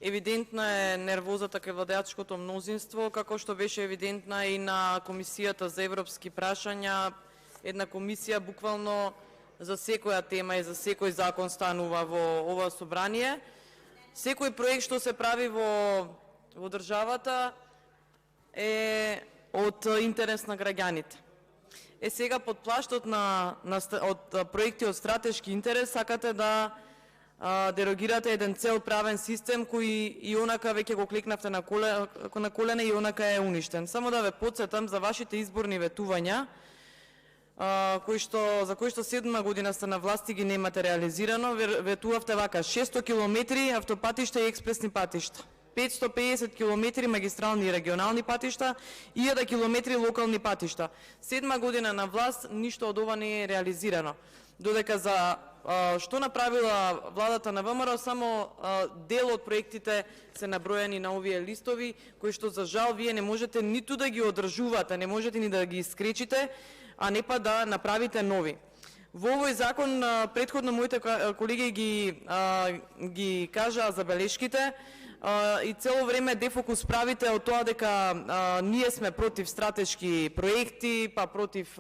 Евидентна е нервозата кај владеачкото мнозинство, како што беше евидентна и на Комисијата за европски прашања. Една комисија буквално за секоја тема и за секој закон станува во ова собрание. Секој проект што се прави во државата е од интерес на граѓаните. Сега под плаштот од проекти од стратешки интерес сакате да дерогирате еден цел правен систем кој и онака веќе го клекнавте на колена и онака е уништен. Само да ве потсетам за вашите изборни ветувања, за кои што 7 година сте на власти ги немате реализирано. Ветувавте вака: 600 километри автопатишта и експресни патишта, 550 километри магистрални и регионални патишта, 1000 километри локални патишта. 7 година на власт ништо од ова не е реализирано. Додека за што направила владата на ВМРО, само дел од проектите се наброени на овие листови, кои што за жал вие не можете ниту да ги одржувате, не можете ни да ги искречите, а не па да направите нови. Во овој закон претходно моите колеги ги кажаа забелешките и цело време дефокус правите од тоа дека ние сме против стратешки проекти, па против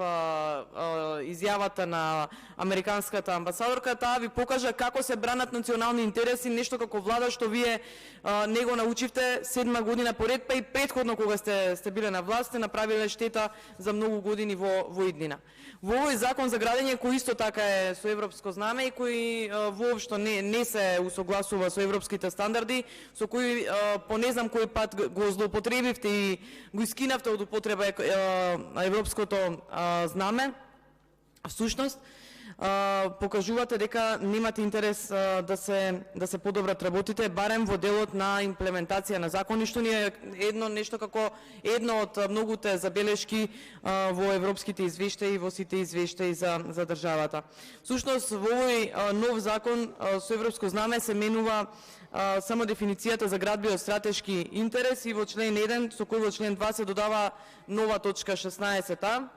изјавата на американската амбасадорка. Таа ви покажа како се бранат национални интереси, нешто како влада што вие не го научивте 7 година поред, па и претходно кога сте биле на власт, сте направиле штета за многу години во иднина. Во овој закон за градење, кој исто така е со европско знаме и кој воопшто не се усогласува со европските стандарди, со кој по не знам кој пат го злоупотребивте и го искинавте од употреба европското знаме, всушност покажувате дека немате интерес да се подобрат работите, барем во делот на имплементација на закони, што ни е едно од многуте забелешки во европските извештаи и во сите извештаи за државата. Всушност во овој нов закон со европско знаме се менува само дефиницијата за градби од стратешки интерес и во член 1, со кој во член 2 се додава нова точка 16а,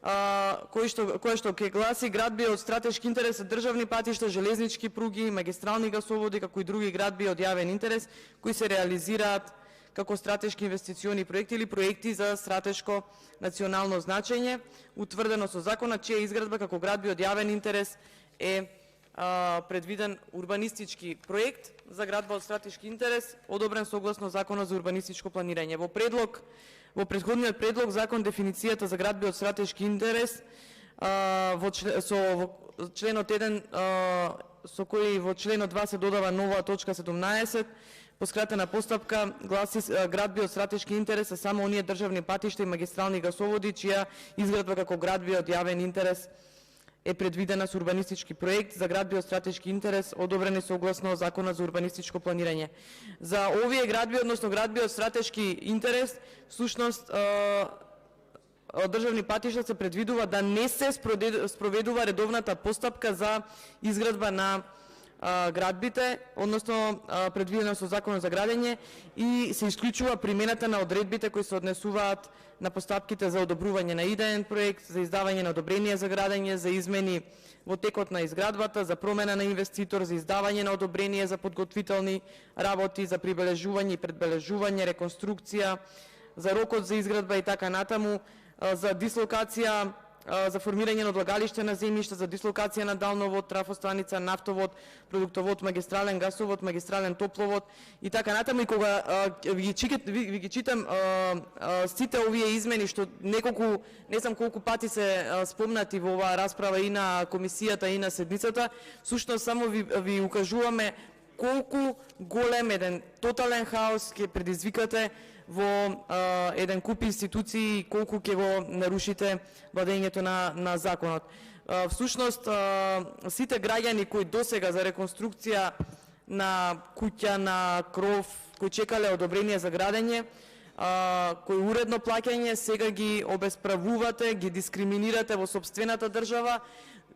која што ќе гласи: градби од стратешки интерес се државни патишта, железнички пруги, магистрални гасоводи, како и други градби од јавен интерес кои се реализираат како стратешки инвестициони проекти или проекти за стратешко национално значење, утврдено со законот, чија изградба како градби од јавен интерес е предвиден урбанистички проект за градба од стратешки интерес, одобрен согласно Законот за урбанистичко планирање. Во претходниот предлог закон дефиницијата за градби од стратешки интерес со членот 1, со кој во членот 2 се додава нова точка 17, по скратена постапка гласи: градби од стратешки интерес се само оние државни патишта и магистрални гасоводи чија изградба како градби од јавен интерес е предвидена со урбанистички проект за градби од стратешки интерес, одобрени согласно Законот за урбанистичко планирање. За овие градби, односно градби од стратешки интерес, всушност државни патишта се предвидува да не се спроведува редовната постапка за изградба на градбите, односно предвидено со Законот за градење, и се исклучува примената на одредбите кои се однесуваат на постапките за одобрување на идеен проект, за издавање на одобрение за градење, за измени во текот на изградбата, за промена на инвеститор, за издавање на одобрение за подготвителни работи, за прибележување и предбележување, реконструкција, за рокот за изградба и така натаму, за дислокација, за формирање на одлагалиште на земјишта, за дислокација на далновод, трафостаница, нафтовод, продуктовод, магистрален гасовод, магистрален топловод и така натаму. И кога ви ги читам сите овие измени што не знам колку пати се спомнати во оваа расправа и на комисијата и на седницата, всушност само ви укажуваме колку голем еден тотален хаос ќе предизвикате во еден куп институции и колку ќе го нарушите владењето на законот. Всушност, сите граѓани кои досега за реконструкција на куќа, на кров, кои чекале одобрение за градење, кои уредно плаќање, сега ги обесправувате, ги дискриминирате во сопствената држава.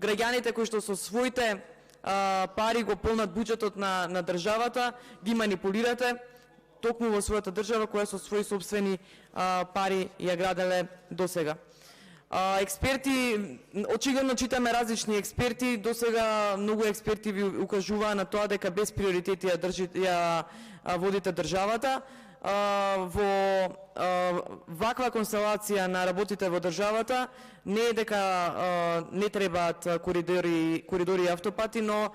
Граѓаните кои што со своите пари го полнат буџетот на државата, ги манипулирате токму во својата држава која со своји сопствени пари ја граделе досега. Експерти, очигледно читаме различни експерти, до сега многу експерти ви укажуваа на тоа дека без приоритети ја водите државата. Во ваква констелација на работите во државата не е дека не требаат коридори и автопати, но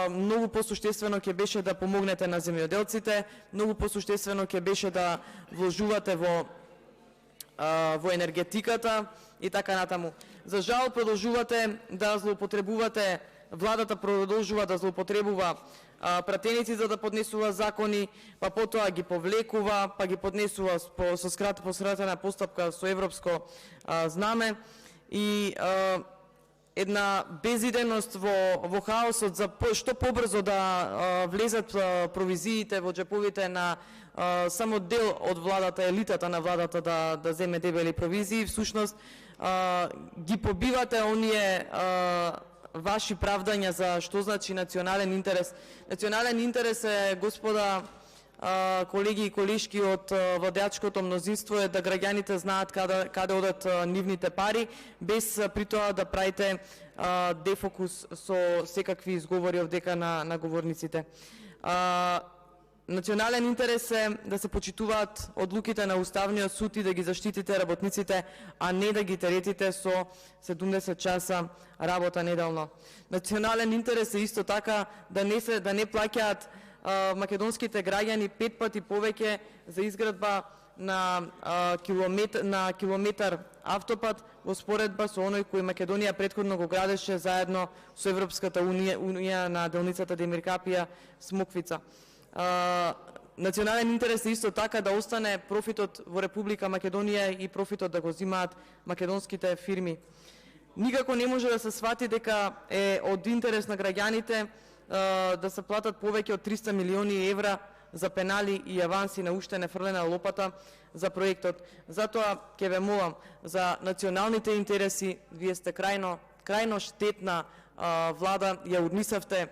многу посуштествено ќе беше да помогнете на земјоделците, многу посуштествено ќе беше да вложувате во енергетиката и така натаму. За жал продолжувате да злоупотребувате, владата продолжува да злоупотребува пратеници за да поднесува закони, па потоа ги повлекува, па ги поднесува со скратена постапка со европско знаме и една безидејност во хаосот за што побрзо да влезат провизиите во џеповите на само дел од владата, елитата на владата да земе дебели провизии. Всушност ги побивате оние ваши правдања за што значи национален интерес. Национален интерес е, господа колеги и колешки од владеачкото мнозинство, е да граѓаните знаат каде одат нивните пари, без при тоа да правите дефокус со секакви изговори овдека на говорниците. Национален интерес е да се почитуваат одлуките на Уставниот суд и да ги заштитите работниците, а не да ги теретите со 70 часа работа неделно. Национален интерес е исто така да не плаќаат македонските граѓани 5 пати повеќе за изградба на километар автопат во споредба со оној кој Македонија претходно го градеше заедно со Европската унија на делницата Демир Капија Смоквица. Национален интерес е исто така да остане профитот во Република Македонија и профитот да го земаат македонските фирми. Никако не може да се свати дека е од интерес на граѓаните да се платат повеќе од 300 милиони евра за пенали и аванси на уште нефрлена лопата за проектот. Затоа ќе ве молам за националните интереси, вие сте крајно штетна влада, ја урнисавте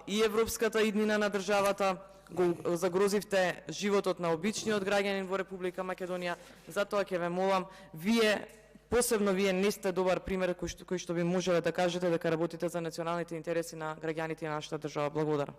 и европската иднина на државата, го загрозивте животот на обичниот граѓанин во Република Македонија. Затоа ќе ве молам, посебно вие не сте добар пример кој што би можеле да кажете дека работите за националните интереси на граѓаните на нашата држава. Благодарам.